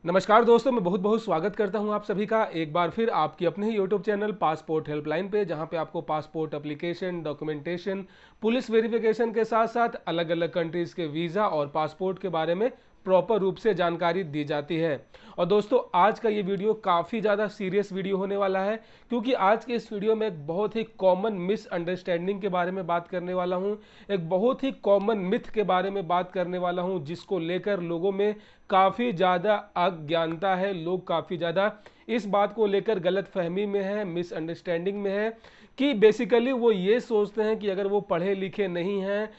नमस्कार दोस्तों, मैं बहुत बहुत स्वागत करता हूं आप सभी का एक बार फिर आपकी अपने ही यूट्यूब चैनल पासपोर्ट हेल्पलाइन पे, जहां पे आपको passport application, documentation, police verification के साथ साथ अलग अलग कंट्रीज के वीज़ा और पासपोर्ट के बारे में प्रॉपर रूप से जानकारी दी जाती है। और दोस्तों, आज का ये वीडियो काफ़ी ज़्यादा सीरियस वीडियो होने वाला है, क्योंकि आज के इस वीडियो में एक बहुत ही कॉमन मिसअंडरस्टैंडिंग के बारे में बात करने वाला हूँ। एक बहुत ही कॉमन मिथ के बारे में बात करने वाला हूँ, जिसको लेकर लोगों में काफ़ी ज़्यादा अज्ञानता है। लोग काफ़ी ज़्यादा इस बात को लेकर गलत फहमी में है, मिसअंडरस्टैंडिंग में है, कि बेसिकली वो ये सोचते हैं कि अगर वो पढ़े लिखे नहीं हैं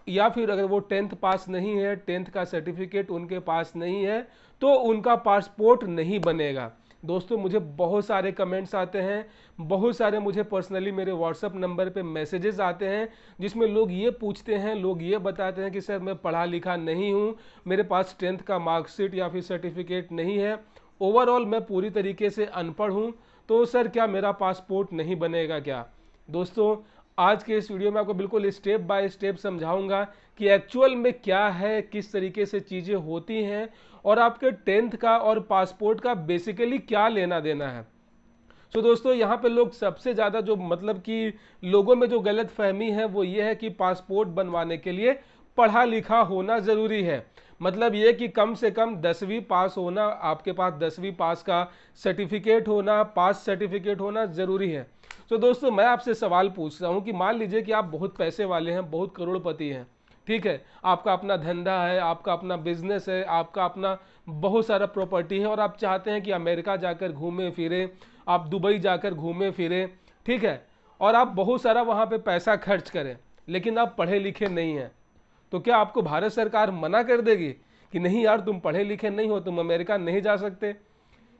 या फिर अगर वो 10th पास नहीं है, 10th का सर्टिफिकेट उनके पास नहीं है, तो उनका पासपोर्ट नहीं बनेगा। दोस्तों, मुझे बहुत सारे कमेंट्स आते हैं, बहुत सारे मुझे पर्सनली मेरे व्हाट्सअप नंबर पे मैसेजेस आते हैं, जिसमें लोग ये पूछते हैं, लोग ये बताते हैं कि सर मैं पढ़ा लिखा नहीं हूँ, मेरे पास 10th का मार्कशीट या फिर सर्टिफिकेट नहीं है, ओवरऑल मैं पूरी तरीके से अनपढ़ हूँ, तो सर क्या मेरा पासपोर्ट नहीं बनेगा क्या? दोस्तों, आज के इस वीडियो में आपको बिल्कुल स्टेप बाय स्टेप समझाऊंगा कि एक्चुअल में क्या है, किस तरीके से चीज़ें होती हैं और आपके 10th का और पासपोर्ट का बेसिकली क्या लेना देना है। सो दोस्तों, यहाँ पे लोग सबसे ज़्यादा जो मतलब कि लोगों में जो गलत फहमी है वो ये है कि पासपोर्ट बनवाने के लिए पढ़ा लिखा होना ज़रूरी है। मतलब ये कि कम से कम 10वीं पास होना, आपके पास 10वीं पास का सर्टिफिकेट होना, पास सर्टिफिकेट होना ज़रूरी है। तो दोस्तों, मैं आपसे सवाल पूछ रहा हूँ कि मान लीजिए कि आप बहुत पैसे वाले हैं, बहुत करोड़पति हैं, ठीक है, आपका अपना धंधा है, आपका अपना बिजनेस है, आपका अपना बहुत सारा प्रॉपर्टी है और आप चाहते हैं कि अमेरिका जाकर घूमें फिरें, आप दुबई जाकर घूमें फिरें, ठीक है, और आप बहुत सारा वहाँ पे पैसा खर्च करें, लेकिन आप पढ़े लिखे नहीं हैं, तो क्या आपको भारत सरकार मना कर देगी कि नहीं यार, तुम पढ़े लिखे नहीं हो, तुम अमेरिका नहीं जा सकते?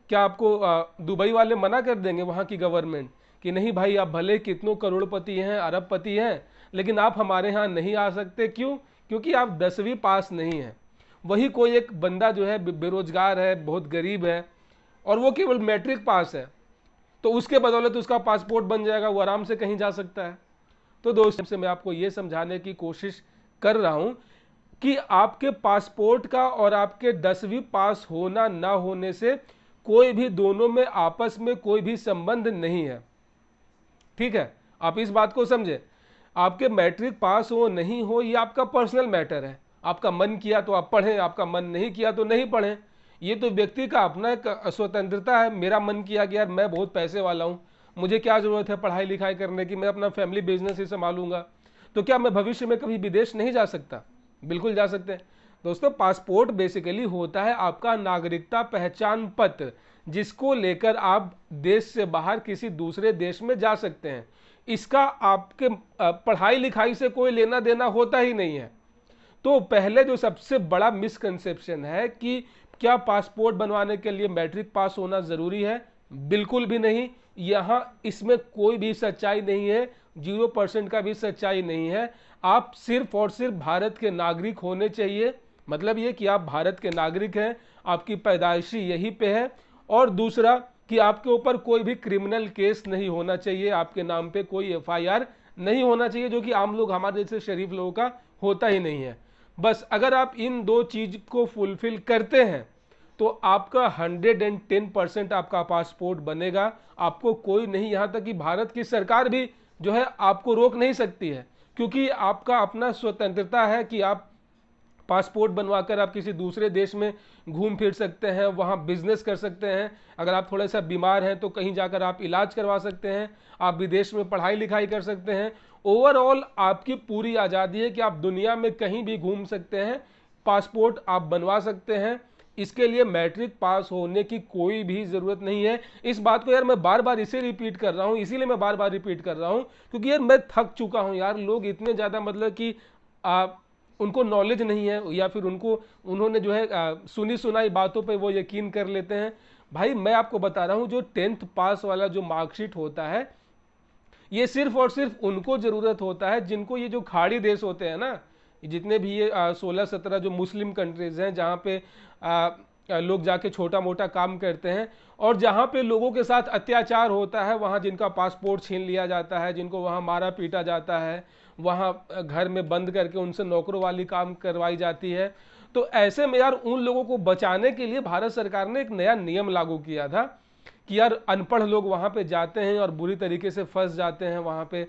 क्या आपको दुबई वाले मना कर देंगे, वहाँ की गवर्नमेंट, कि नहीं भाई, आप भले कितनों करोड़पति हैं, अरबपति हैं, लेकिन आप हमारे यहाँ नहीं आ सकते? क्यों? क्योंकि आप 10वीं पास नहीं हैं। वही कोई एक बंदा जो है बेरोजगार है, बहुत गरीब है, और वो केवल मैट्रिक पास है, तो उसके बदौलत उसका पासपोर्ट बन जाएगा, वो आराम से कहीं जा सकता है। तो दोस्तों, से मैं आपको ये समझाने की कोशिश कर रहा हूं कि आपके पासपोर्ट का और आपके 10वीं पास होना ना होने से कोई भी, दोनों में आपस में कोई भी संबंध नहीं है, ठीक है? आप इस बात को समझे। आपके मैट्रिक पास हो नहीं हो, ये आपका पर्सनल मैटर है। आपका मन किया तो आप पढ़ें, आपका मन नहीं किया तो नहीं पढ़ें। ये तो व्यक्ति का अपना एक स्वतंत्रता है। मेरा मन किया कि यार मैं बहुत पैसे वाला हूँ, मुझे क्या ज़रूरत है पढ़ाई लिखाई करने की, मैं अपना फैमिली बिजनेस ही संभालूंगा, तो क्या मैं भविष्य में कभी विदेश नहीं जा सकता? बिल्कुल जा सकते हैं। दोस्तों, पासपोर्ट बेसिकली होता है आपका नागरिकता पहचान पत्र, जिसको लेकर आप देश से बाहर किसी दूसरे देश में जा सकते हैं। इसका आपके पढ़ाई लिखाई से कोई लेना देना होता ही नहीं है। तो पहले जो सबसे बड़ा मिसकंसेप्शन है कि क्या पासपोर्ट बनवाने के लिए मैट्रिक पास होना जरूरी है, बिल्कुल भी नहीं। यहां इसमें कोई भी सच्चाई नहीं है, 0% का भी सच्चाई नहीं है। आप सिर्फ और सिर्फ भारत के नागरिक होने चाहिए। मतलब ये कि आप भारत के नागरिक हैं, आपकी पैदाइशी यहीं पे है, और दूसरा कि आपके ऊपर कोई भी क्रिमिनल केस नहीं होना चाहिए, आपके नाम पे कोई FIR नहीं होना चाहिए, जो कि आम लोग, हमारे जैसे शरीफ लोगों का होता ही नहीं है। बस अगर आप इन दो चीज को फुलफिल करते हैं तो आपका 110% आपका पासपोर्ट बनेगा। आपको कोई नहीं, यहां तक कि भारत की सरकार भी जो है आपको रोक नहीं सकती है, क्योंकि आपका अपना स्वतंत्रता है कि आप पासपोर्ट बनवाकर आप किसी दूसरे देश में घूम फिर सकते हैं, वहाँ बिजनेस कर सकते हैं। अगर आप थोड़ा सा बीमार हैं तो कहीं जाकर आप इलाज करवा सकते हैं, आप विदेश में पढ़ाई लिखाई कर सकते हैं। ओवरऑल आपकी पूरी आज़ादी है कि आप दुनिया में कहीं भी घूम सकते हैं, पासपोर्ट आप बनवा सकते हैं। इसके लिए मैट्रिक पास होने की कोई भी ज़रूरत नहीं है। इस बात को यार मैं बार बार इसे रिपीट कर रहा हूँ, इसीलिए मैं बार बार रिपीट कर रहा हूँ, क्योंकि यार मैं थक चुका हूँ यार। लोग इतने ज़्यादा, मतलब कि उनको नॉलेज नहीं है, या फिर उन्होंने जो है सुनी सुनाई बातों पे वो यकीन कर लेते हैं। भाई मैं आपको बता रहा हूँ, जो 10th पास वाला जो मार्कशीट होता है, ये सिर्फ और सिर्फ उनको ज़रूरत होता है जिनको, ये जो खाड़ी देश होते हैं ना, जितने भी ये 16-17 जो मुस्लिम कंट्रीज़ हैं, जहाँ पे लोग जाके छोटा मोटा काम करते हैं, और जहाँ पे लोगों के साथ अत्याचार होता है, वहाँ जिनका पासपोर्ट छीन लिया जाता है, जिनको वहाँ मारा पीटा जाता है, वहाँ घर में बंद करके उनसे नौकरों वाली काम करवाई जाती है। तो ऐसे में यार उन लोगों को बचाने के लिए भारत सरकार ने एक नया नियम लागू किया था कि यार अनपढ़ लोग वहां पे जाते हैं और बुरी तरीके से फंस जाते हैं वहां पे,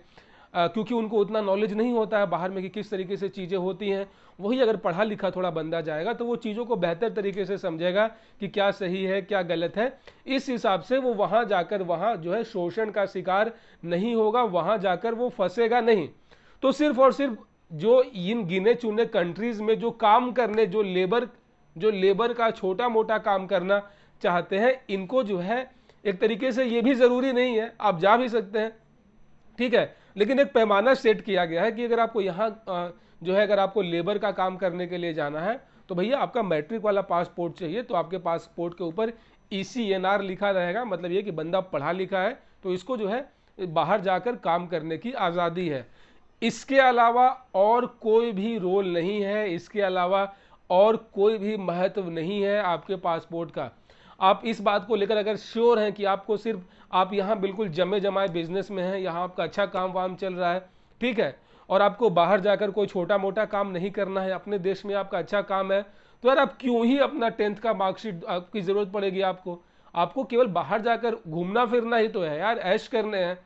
क्योंकि उनको उतना नॉलेज नहीं होता है बाहर में कि किस तरीके से चीज़ें होती हैं। वही अगर पढ़ा लिखा थोड़ा बंदा जाएगा तो वो चीज़ों को बेहतर तरीके से समझेगा कि क्या सही है क्या गलत है। इस हिसाब से वो वहाँ जाकर वहाँ जो है शोषण का शिकार नहीं होगा, वहाँ जाकर वो फंसेगा नहीं। तो सिर्फ और सिर्फ जो इन गिने चुने कंट्रीज में जो काम करने जो लेबर का छोटा मोटा काम करना चाहते हैं, इनको जो है एक तरीके से ये भी जरूरी नहीं है, आप जा भी सकते हैं, ठीक है। लेकिन एक पैमाना सेट किया गया है कि अगर आपको यहाँ जो है अगर आपको लेबर का काम करने के लिए जाना है तो भैया आपका मैट्रिक वाला पासपोर्ट चाहिए। तो आपके पासपोर्ट के ऊपर ECNR लिखा रहेगा, मतलब ये कि बंदा पढ़ा लिखा है, तो इसको जो है बाहर जाकर काम करने की आज़ादी है। इसके अलावा और कोई भी रोल नहीं है, इसके अलावा और कोई भी महत्व नहीं है आपके पासपोर्ट का। आप इस बात को लेकर अगर श्योर हैं कि आपको सिर्फ आप यहाँ बिल्कुल जमे जमाए बिजनेस में हैं, यहाँ आपका अच्छा काम वाम चल रहा है, ठीक है, और आपको बाहर जाकर कोई छोटा मोटा काम नहीं करना है, अपने देश में आपका अच्छा काम है, तो यार आप क्यों ही अपना 10th का मार्कशीट आपकी जरूरत पड़ेगी आपको। आपको केवल बाहर जाकर घूमना फिरना ही तो है यार, ऐश करने हैं,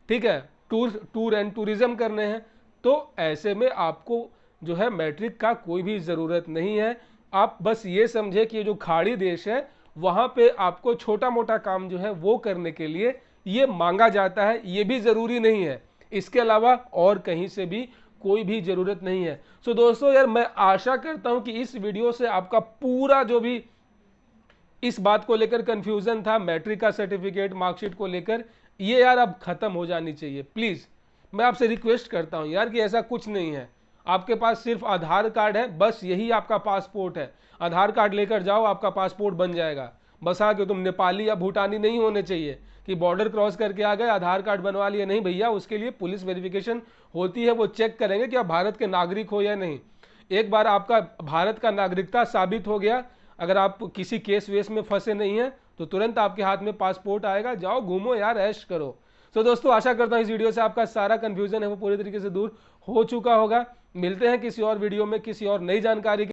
ठीक है, टूर एंड टूरिज्म करने हैं। तो ऐसे में आपको जो है मैट्रिक का कोई भी ज़रूरत नहीं है। आप बस ये समझे कि ये जो खाड़ी देश है वहाँ पे आपको छोटा मोटा काम जो है वो करने के लिए ये मांगा जाता है, ये भी ज़रूरी नहीं है। इसके अलावा और कहीं से भी कोई भी ज़रूरत नहीं है। सो दोस्तों यार मैं आशा करता हूँ कि इस वीडियो से आपका पूरा जो भी इस बात को लेकर कंफ्यूजन था मैट्रिक का सर्टिफिकेट मार्कशीट को लेकर, ये यार अब खत्म हो जानी चाहिए। प्लीज़ मैं आपसे रिक्वेस्ट करता हूँ यार कि ऐसा कुछ नहीं है। आपके पास सिर्फ आधार कार्ड है, बस यही आपका पासपोर्ट है। आधार कार्ड लेकर जाओ, आपका पासपोर्ट बन जाएगा। बस आके तुम नेपाली या भूटानी नहीं होने चाहिए कि बॉर्डर क्रॉस करके आ गए आधार कार्ड बनवा लिए। नहीं भैया, उसके लिए पुलिस वेरिफिकेशन होती है, वो चेक करेंगे कि आप भारत के नागरिक हो या नहीं। एक बार आपका भारत का नागरिकता साबित हो गया, अगर आप किसी केस वेस में फंसे नहीं हैं, तो तुरंत आपके हाथ में पासपोर्ट आएगा, जाओ घूमो यार, ऐश करो। तो दोस्तों आशा करता हूँ इस वीडियो से आपका सारा कंफ्यूजन है वो पूरी तरीके से दूर हो चुका होगा। मिलते हैं किसी और वीडियो में किसी और नई जानकारी